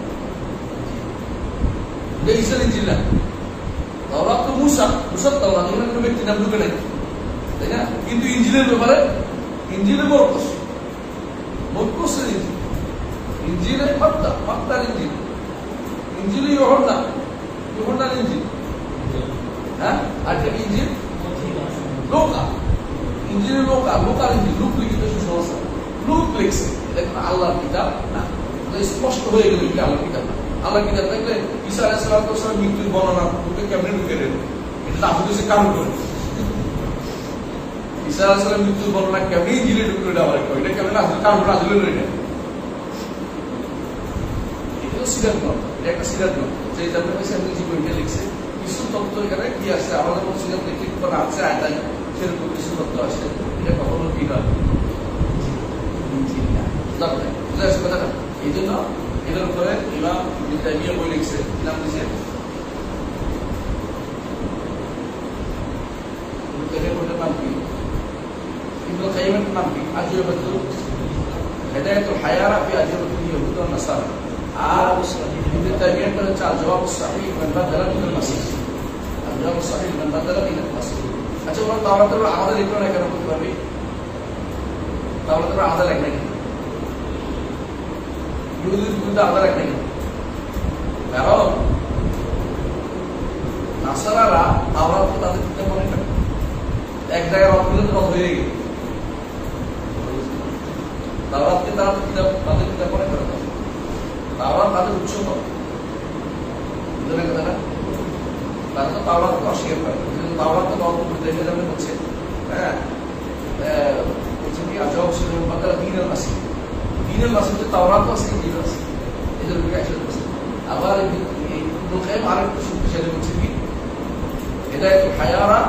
এটা ঈসার ইঞ্জিল না। তাওরাত তো মুসার তাওরাত, এখানে কোনো ব্যক্তি নাম ঢুকে নাই, তাই না? কিন্তু ইঞ্জিলের ব্যাপারে ইঞ্জিলে মরকস মরকসের ইঞ্জিল, ইঞ্জিলে মাত্তার ইঞ্জিল, ইঞ্জিলে ইউহান্নার ইঞ্জিল, হ্যাঁ? আর একটা ইঞ্জিল লোকা, ইঞ্জিলে লোকার ইঞ্জিল, লুক লিখিত সুসংস্কার, লুক লিখছে। দেখুন আল্লাহর কিতাব না, স্পষ্ট হয়ে গেল এটা আল্লাহর কিতাব না। আল্লাহর কিতাব থাকলে ঈসা আলাইহিস সালাম মৃত্যুর বর্ণনা ঢুকে কেমনে ঢুকে দেন? এটা আপনি তো সে কারণ করে ঈসা আলাইহিস সালাম মৃত্যুর বর্ণনা কেমনে ইঞ্জিলে ঢুকে দেওয়া হয়, এটা কেমন আসলে কারণ রাজুলে রইলে এটা তো সিরাত নয়, এটা একটা সিরাত নয়। যে জানতে পারছি আপনি যে বইটা লিখছে কিছু তথ্য এখানে কি আছে, আমাদের মতো সিরাত লিখিত করা আছে আয়তাই, সেরকম কিছু তথ্য আছে। এটা কখনো কি নয়, ইঞ্জিল না। বুঝা আসছে কথাটা? এই জন্য এটার উপরে ইমাম ইবনে তাইমিয়া বই লিখছে, নাম দিয়েছে বইটার নাম কি? ইবনে কাইয়িমের নাম কি? আজিবাতুল হিদায়াতুল হায়ারা ফি আজিবাতুল ইয়াহুদ ওয়ান নাসারা। আর ইবনে তাইমিয়ার হচ্ছে আল জওয়াবুস সাহিহ মান বাদালা মিনাল মাসিহ, আল জওয়াবুস সাহিহ মান বাদালা মিনাল মাসিহ। আচ্ছা, ওরা তাওরাতের আলাদা লিখলো না কেন বলতে পারবি? তাওরাতের আলাদা লেখা নাকি? ইহুদির বিরুদ্ধে আলাদা লেখা নাকি? কারণ নাসারারা তাওরাতকে তাদের কিতাব মনে করে, এক জায়গায় রদ দিলে তো রদ হয়ে গেল। তাওরাতকে তারা কিতাব তাদের কিতাব মনে করে, তাওরাত তাদের উচ্চতর। বুঝলেন কথাটা? তারা তো তাওরাতকে অস্বীকার করে, তাওরাত তো রদ দেখে যাবে হচ্ছে, হ্যাঁ বলছে কি আজব ছিল তারা দিনের মাসি, দিনের মাসি হচ্ছে তাওরাত আছে, ইনজিল আছে, এদের উপরে একসাথে বসে। আবার এই লোকায় আরেকটু শক্তিশালী বলছে কি হিদায়াতুল হায়ারা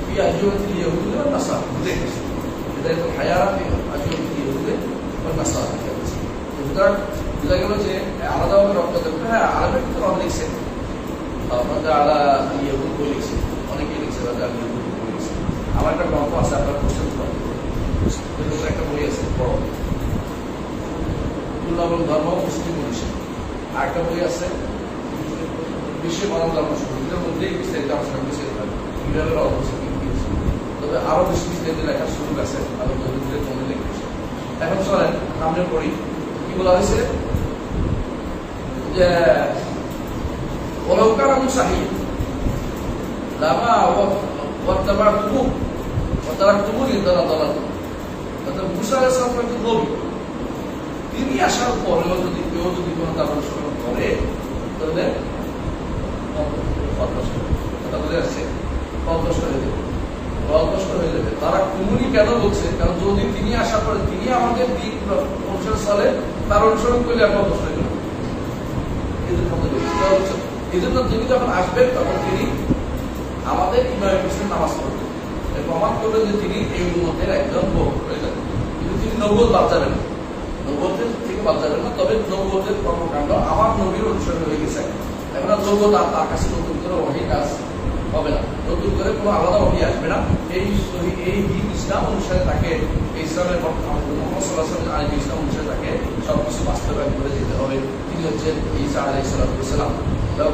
ফি আজিবাতিল ইয়াহুদ ওয়ান নাসারা, বুঝে গেছে? হিদায়াতুল হায়ারা ফি আজিবাতিল ইয়াহুদ ওয়ান নাসারা। সুতরাং বোঝা গেল যে আলাদাভাবে রক্ত দেবে। হ্যাঁ, আরবের কিন্তু রব লিখছে, আপনাদের আলা ইয়াহুদ বই লিখছে, অনেকেই লিখছে, বই লিখছে। আমার একটা গল্প আছে, আপনার কোশ্চেন একটা বই আছে বড়, তুলনামূলক ধর্ম মুসলিম মনীষী। আর একটা বই আছে বিশ্বের মানব ধর্ম সংস্কৃতির মধ্যেই বিস্তারিত আলোচনা করেছে কিভাবে অবস্থা কি হয়েছে। তবে আরো বেশি বিস্তারিত লেখার সুযোগ আছে, আরো দরিদ্রের মনে লিখেছে। এখন চলেন সামনে পড়ি। কি বলা হয়েছে যে ওলাউকার মুসাহি লামা ওয়াত্তাবার তুমু ওয়াতারাক তুমুনি দালাদালাত। অর্থাৎ মুসা আলাইহিস সালাম একজন নবী, তিনি আসার পরেও যদি কেউ যদি কোনো তার অনুসরণ করে তাহলে হয়ে যাবে। তারা কুমুনি কেন বলছে? কারণ যদি তিনি আসার পরে তিনি আমাদের দিক অনুসরণ চলে, তার অনুসরণ করলে আমরা অভ্যস্ত হয়ে যাবো। এই জন্য তিনি যখন আসবেন তখন তিনি আমাদের ইমামের পিছনে নামাজ পড়বেন, প্রমাণ করবেন যে তিনি এই উম্মতের একজন লোক হয়ে যাবেন। কিন্তু তিনি নবুয়ত বাদ যাবেন না, নবুয়তের থেকে বাদ যাবেন না। তবে নবুয়তের কর্মকাণ্ড আমার নবীর অনুসরণ হয়ে গেছে। এখন আর নবুয়ত তার কাছে নতুন করে ওহী কাজ হবে না, নতুন করে কোনো আলাদা ওহী আসবে না। এই দিন ইসলাম অনুসারে তাকে, ইসলামের মুহাম্মদ সাল্লাল্লাহু আলাইহি ওয়াসাল্লাম ইসলাম অনুসারে তাকে সবকিছু বাস্তবায়ন করে যেতে হবে। তিনি হচ্ছেন ঈসা আলাইহিস সালাম।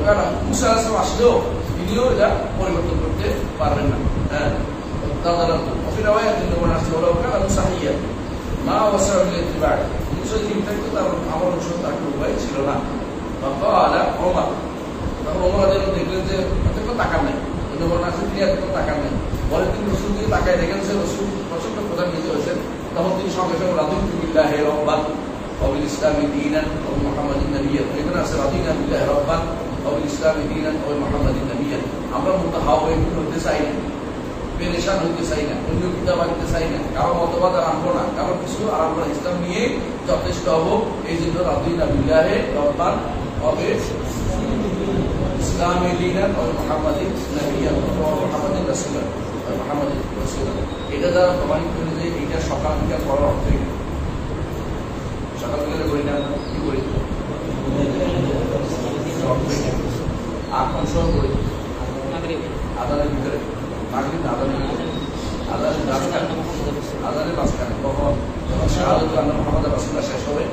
কারণ মুসা আলাইহিস সালাম আসলেও তিনিও এটা পরিবর্তন করতে পারবেন না। হ্যাঁ, দাদা অফিরাওয়ায় তিনি বলেন আসলে ওরা কারণ মুসাহিয়া মা ওয়াসা বিল ইতিবার, মুসা যদি থাকতো তার আমার অনুসরণ তার কোনো উপায় ছিল না। আলা ওমর, তখন ওমর দেখলেন যে কোনো টাকা নেই, কিন্তু বলেন আসলে তিনি এত টাকা নেই। পরে তিনি রসুল দিকে তাকায় দেখেন যে রসুল প্রচন্ড প্রধান নিজে হয়েছেন। তখন তিনি সঙ্গে সঙ্গে রাদিতু বিল্লাহি রাব্বান, وبالإسلام دينا وبمحمد نبيا এখানে আছে রাদিনা বিল্লাহি রাব্বান وبالإسلام دينا وبمحمد نبيا আমরা মুতাহাওয়িন হতে চাই না, পেরেশান হতে চাই না, অন্য কিতাব আনতে চাই না, কারো মতবাদ আনবো না, কারো কিছু আর আমরা ইসলাম নিয়ে যথেষ্ট হবো। এই জন্য রাদিনা বিল্লাহি রাব্বান وبالإسلام دينا وبمحمد نبيا وبمحمد رسولا وبمحمد رسولا এটা দ্বারা প্রমাণিত হলো যে এটা সকাল থেকে পড়ার অর্থ সকাল থেকে করি না, কি করি আকর্ষণ করি আদানের ভিতরে মাগরিব আদানের মাঝখানে কখন যখন শাহাদাত আন্না মুহাম্মাদুর রাসূলুল্লাহ শেষ হবে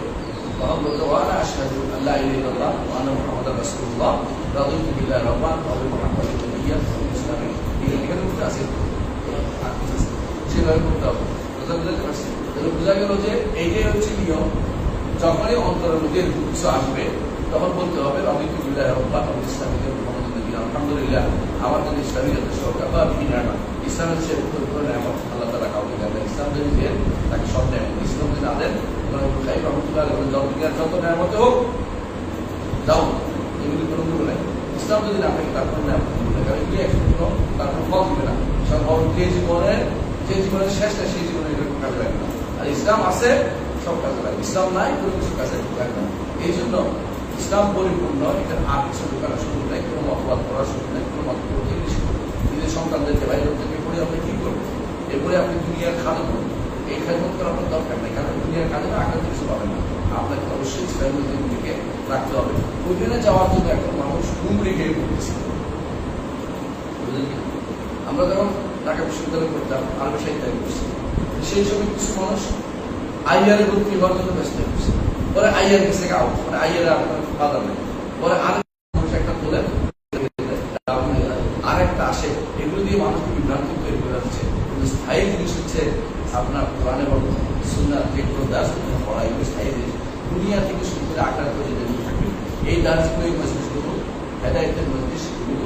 তখন বলতে ওয়া আনা আশহাদু আল্লা ইলাহা ইল্লাল্লাহ ওয়া আন্না মুহাম্মাদুর রাসূলুল্লাহ রাদিতু বিল্লাহি রাব্বান ওয়া বিমুহাম্মাদিন নাবিয়্যান ওয়া বিল-ইসলামি দীনান। এখানে উঠে আছে সেভাবে করতে হবে। কথা বুঝতে পারছি? তাহলে বোঝা গেল যে এইটাই হচ্ছে নিয়ম। যখনই অন্তরের মধ্যে এরকম কিছু আসবে তখন বলতে হবে রাদিতু বিল্লাহি রাব্বান ওয়া বিল-ইসলামি দীনান মুহাম্মাদিন নাবিয়্যান। আলহামদুলিল্লাহ আমার জন্য ইসলামী যথেষ্ট বা বিনামা ইসলামের সে উত্তর নেয়ামত আল্লাহ তাআলা কাউকে দেন না। ইসলাম যদি দেন তাকে সব নেয়ামত, ইসলাম যদি না দেন যত নেয়ামতে হোক যাও এগুলি কোনো মূল্য নাই। ইসলাম যদি না থাকে তার কোনো নেয়ামত মূল্য নেই, কারণ এগুলি একশো তার কোনো ফল দিবে না। যে জীবনের শেষ না সেই জীবনে এরকম কাজে লাগবে না। আর ইসলাম আছে সব কাজে লাগবে, ইসলাম নাই কোনো কিছু কাজে লাগবে না। এই জন্য ইসলাম পরিপূর্ণ, এখানে আর কিছু ঢোকানোর সুযোগ নাই, কোনো মতবাদ করার সুযোগ নাই, কোনো মতবাদ নিজের সন্তানদেরকে বাইরে থেকে পড়ে আপনি কি করবেন? এরপরে আপনি দুনিয়ার খাদে করবেন, এই খেদমত করার আপনার দরকার নেই, কারণ দুনিয়ার কাজে আগে কিছু পাবেন না। আপনাকে অবশ্যই ইসলামের দিকে রাখতে হবে। ওইখানে যাওয়ার জন্য এখন মানুষ হুমড়ি খেয়ে পড়তেছে। আমরা যখন ঢাকা বিশ্ববিদ্যালয়ে পড়তাম আরবি সাহিত্য করছি, সেই সময় কিছু মানুষ আইয়ারে ভর্তি হওয়ার জন্য ব্যস্ত হয়েছে। পরে আইয়ার কাছে আউট, মানে আইয়ারে আপনার বাধা নেই। পরে আরেক মানুষ একটা তোলে আরেকটা আসে, এগুলো দিয়ে মানুষকে বিভ্রান্তি তৈরি করে যাচ্ছে। কিন্তু স্থায়ী জিনিস হচ্ছে আপনার কোরআনে বলো সুন্নাহ যেগুলো দাস পড়া, এগুলো স্থায়ী জিনিস। দুনিয়া থেকে শুরু করে আকার করে যেগুলো থাকবে এই দাসগুলো এই মজলিসগুলো হেদায়েতের মজলিসগুলো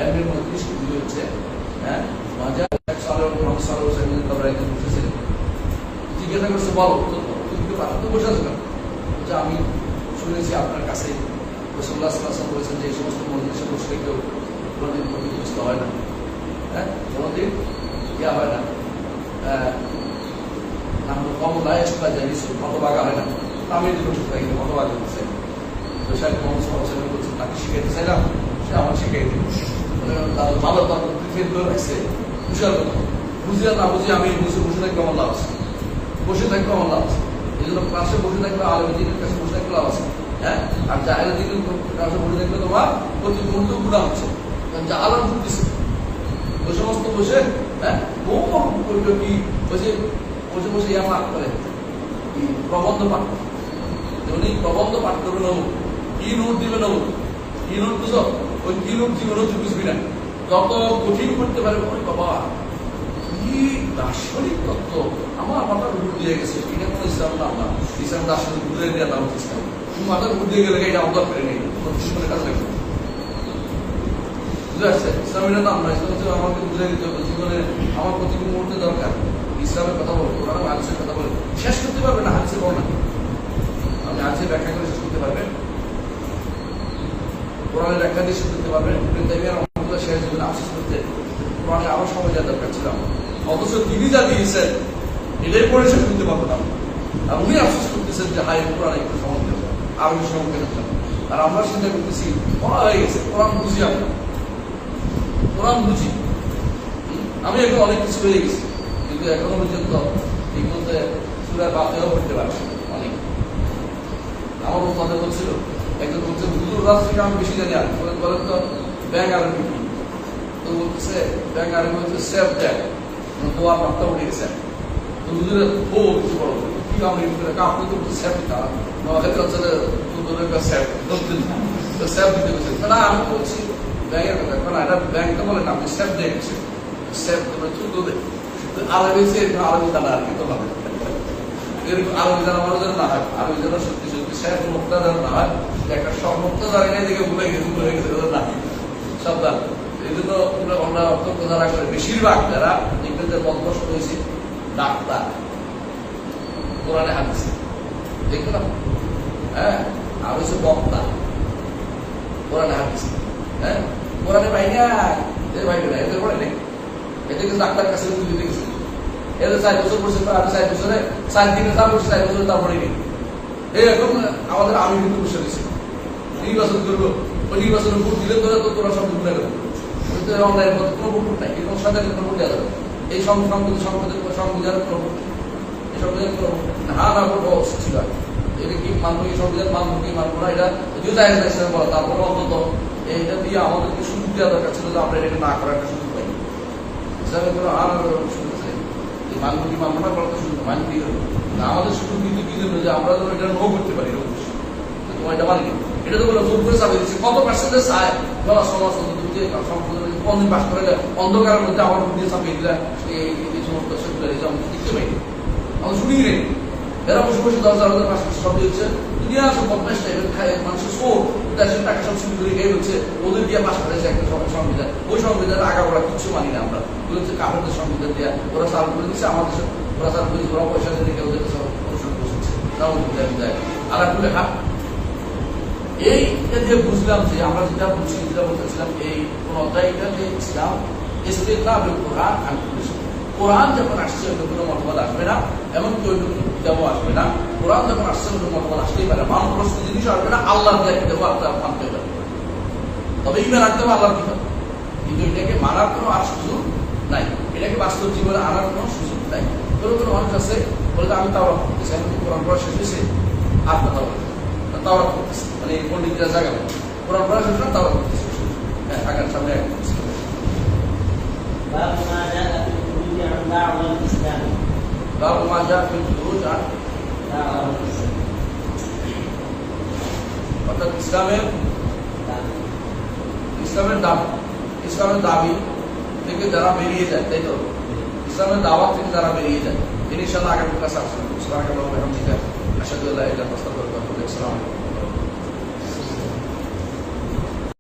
এলমের মজলিসগুলো হচ্ছে জিজ্ঞাসা করছে বলো তুমি তো বসে আছো কেন? আমি শুনেছি আপনার কাছে রাসূলুল্লাহ সাল্লাল্লাহু আলাইহি ওয়াসাল্লাম বলেছেন যে এই সমস্ত মজলিসে বসলে কেউ কোনোদিন ক্ষতিগ্রস্ত হয় না, কোনোদিন ইয়া হয় না, হতবাগা হয় না। আমি হতবাগা করছে তো সাহেব মোহাম্মদ সাল্লাল্লাহু আলাইহি ওয়াসাল্লাম বলছেন তাকে শিখাইতে চাইলাম, সে আমার শিখাই দিল। ভালো রাখছে কুশাল কথা বুঝিয়া না বুঝি আমি বসে বসে থাকবে আমার লাভ আছে, বসে থাকবে আমার লাভ আছে। এই জন্য ক্লাসে বসে থাকবে আলেমদিনের কাছে বসে থাকবে লাভ আছে। হ্যাঁ, আর জাহেলদিনের কাছে বসে থাকবে তোমার প্রতি মুহূর্তে গুণা হচ্ছে, জাহালাত ঢুকতেছে ওই সমস্ত বসে। হ্যাঁ, করবে কি বসে বসে বসে ইয়া পাঠ করে প্রবন্ধ পাঠ করে, যেমন এই প্রবন্ধ পাঠ করবে নেব কি নোট দিবে নেব কি নোট বুঝো, ওই কি নোট জীবনেও তুই বুঝবি না। যত কঠিন করতে পারে ওই বাবা কি দার্শনিক তত্ত্ব আমার মাথার উপর দিয়ে গেছে। এটা কোনো ইসলাম না, আমরা ইসলাম দার্শনিক ঘুরে দেওয়া নাম ইসলাম। তুমি মাথার উপর দিয়ে গেলে এটা আমার করে নেই, জীবনে কাজ লাগবে। বুঝে আসছে? ইসলামের নাম না, ইসলাম হচ্ছে আমাকে বুঝে দিতে হবে জীবনে আমার প্রতি মুহূর্তে দরকার। ইসলামের কথা বলো, কোরআন হাদিসের কথা বলে শেষ করতে পারবে না। হাদিসে বল না, আপনি হাদিসের ব্যাখ্যা করে শেষ করতে পারবেন, কোরআনের ব্যাখ্যা দিয়ে শেষ করতে পারবেন। শেষ জীবনে আফসোস করতে কোরআনে আরো সময় দেওয়ার দরকার ছিল, অথচ তিনি যা দিয়েছেন এটাই পড়ে শেষ করতে পারবো না। আর উনি আফসোস করতেছেন যে হাই কোরআন একটু সময় দেবো, আরো সময় কেন। আর আমরা চিন্তা করতেছি পড়া হয়ে গেছে, কোরআন বুঝি, আমরা কোরআন বুঝি, আমি এখন অনেক কিছু হয়ে গেছি, কিন্তু এখনো পর্যন্ত ঠিক মতো সূরা বাকারা পড়তে পারছি অনেক। আমার কথা বলছিল একজন বলছে হুজুর রাত থেকে আমি বেশি জানি। আর বলেন তো ব্যাংক আরবি কি? তো বলতেছে ব্যাংক আরবি হচ্ছে সেফ ব্যাংক, দোয়ার মাত্রা উঠে গেছে। তো হুজুরের ও কিছু বড় কি আমি আপনি তো সেফ দিতে আমাকে হচ্ছে সেফ তো সেফ দিতে গেছে না। আমি বলছি ব্যাংকের কথা, কারণ এটা ব্যাংকটা বলেন আপনি সেফ দিয়ে গেছে, সেফ চুল দেবে আরবি আরবি জানা আর কি তো হবে এরকম আরবি জানা মানুষ যেন না হয়, আরবি জানা সত্যি সত্যি সেফ মুক্তা যেন না হয়, একটা সব মুক্ত দাঁড়িয়ে দিকে ভুলে গেছে না সাবধান। এই জন্য আমরা অত্যন্ত যারা করে বেশিরভাগ যারা দেখবেন যে বদভস্ত হয়েছে ডাক্তার কোরআনে হাদিসে, দেখতে না, হ্যাঁ, আর হচ্ছে বক্তা কোরআনে হাদিস, হ্যাঁ, কোরআনে পাই না, এদের পাইবে না, এদের পড়ে নেই, এদের কাছে ডাক্তার কাছে তুলে গেছে, এদের 4 বছর পড়ছে, আর 4 বছরে 4 দিনে 4 বছর 4 বছরে তারপরে নেই। এখন আমাদের আমি কিন্তু বসে দিচ্ছি নির্বাচন করবো, ওই নির্বাচনের ভোট দিলে তোরা তো তোরা সব ভুলে গেল, অনলাইন কোনো ভোট নাই, কোনো সাধারণ কোনো ভোট দেওয়া যাবে, এই সংবিধানের কোনো ভোট, এই সংবিধানের কোনো ভোট হ্যাঁ না ভোট হওয়া উচিত ছিল। এটা কি মানবো, এই সংবিধান মানবো কি মানবো না, এটা যদিও জায়েজ লাগছে বলা, তারপরে অন্তত এইটা দিয়ে আমাদেরকে সুযোগ দেওয়া দরকার ছিল যে আমরা এটাকে না করার একটা সুযোগ পাই। ইসলামের কোনো সুযোগ চাই, এই মানবো কি মানবো না করার সুযোগ মানব দিয়ে হবে না, আমাদের সুযোগ দিতে কি জন্য যে আমরা যেন এটা নো করতে পারি, তোমার এটা মানি, এটা তো বলে জোর করে চাপিয়ে দিচ্ছে, কত পার্সেন্টেজ চায় বলা সমাজ সংশোধন 5 দিন পাস করে অন্ধকারের মধ্যে আমার ভোট দিয়ে চাপিয়ে দিলে এই সমস্ত সেকুলারিজম আমি দেখতে পাই, আমরা শুনি নেই, এরা বসে বসে 10,000 পাস সব দিচ্ছে, দুনিয়া সব বদমাইশ টাইপের খায়, মানুষের সোর দেশের টাকা সব শুরু করে খেয়ে হচ্ছে, ওদের দিয়ে পাস করেছে একটা সংবিধান, ওই সংবিধানের আগা ওরা কিচ্ছু মানি না আমরা, ওগুলো হচ্ছে কাপড়দের সংবিধান দেওয়া, ওরা চালু করে দিচ্ছে, আমাদের ওরা চালু করে ওরা পয়সা দিয়ে রেখে ওদের সব অনুসরণ করছে, আর আসলে হ্যাঁ এই যে বুঝলাম যে আমরা যেটা বুঝছি, যেটা বলতেছিলাম এই কোন অধ্যায়টা যে ইসলাম কোরআন, কোরআন যখন আসছে অন্য কোনো মতবাদ আসবে না, এমনকি অন্য কোনো কিতাবও আসবে না, কোরআন যখন আসছে অন্য মতবাদ আসতেই পারে, মান প্রশ্ন জিনিস আসবে না, আল্লাহর দেওয়া কিতাবও আপনার মানতে পারে, তবে ইমান রাখতে হবে আল্লাহর কিতাব, কিন্তু এটাকে মানার কোনো আর সুযোগ নাই, এটাকে বাস্তব জীবনে আনার কোনো সুযোগ নাই। কোনো কোনো মানুষ আছে বলে আমি তাওরাত করতেছি, আমি কোরআন পড়া শেষ হয়েছে আপনার তাওরাত করতেছি, মানে এই পণ্ডিতরা জায়গা নেই, কোরআন পড়া শেষ না তাওরাত করতেছি, হ্যাঁ আগার সামনে এক করতেছি। باب ما جاء في الخروج عن دعوى الاسلام. باب ما جاء في الخروج عن دعوى الاسلام. অর্থাৎ ইসলামের দাবি থেকে যারা বেরিয়ে যায়, তাই তো ইসলামের দাওয়াত থেকে যারা বেরিয়ে যায়, ইনশাআল্লাহ আগামী ক্লাসে আসবেন। সুবহানাল্লাহি ওয়া বিহামদিহি, আশহাদু আল্লা ইলাহা ইল্লাল্লাহ, আস্তাগফিরুল্লাহ ওয়া আতুবু ইলাইহি।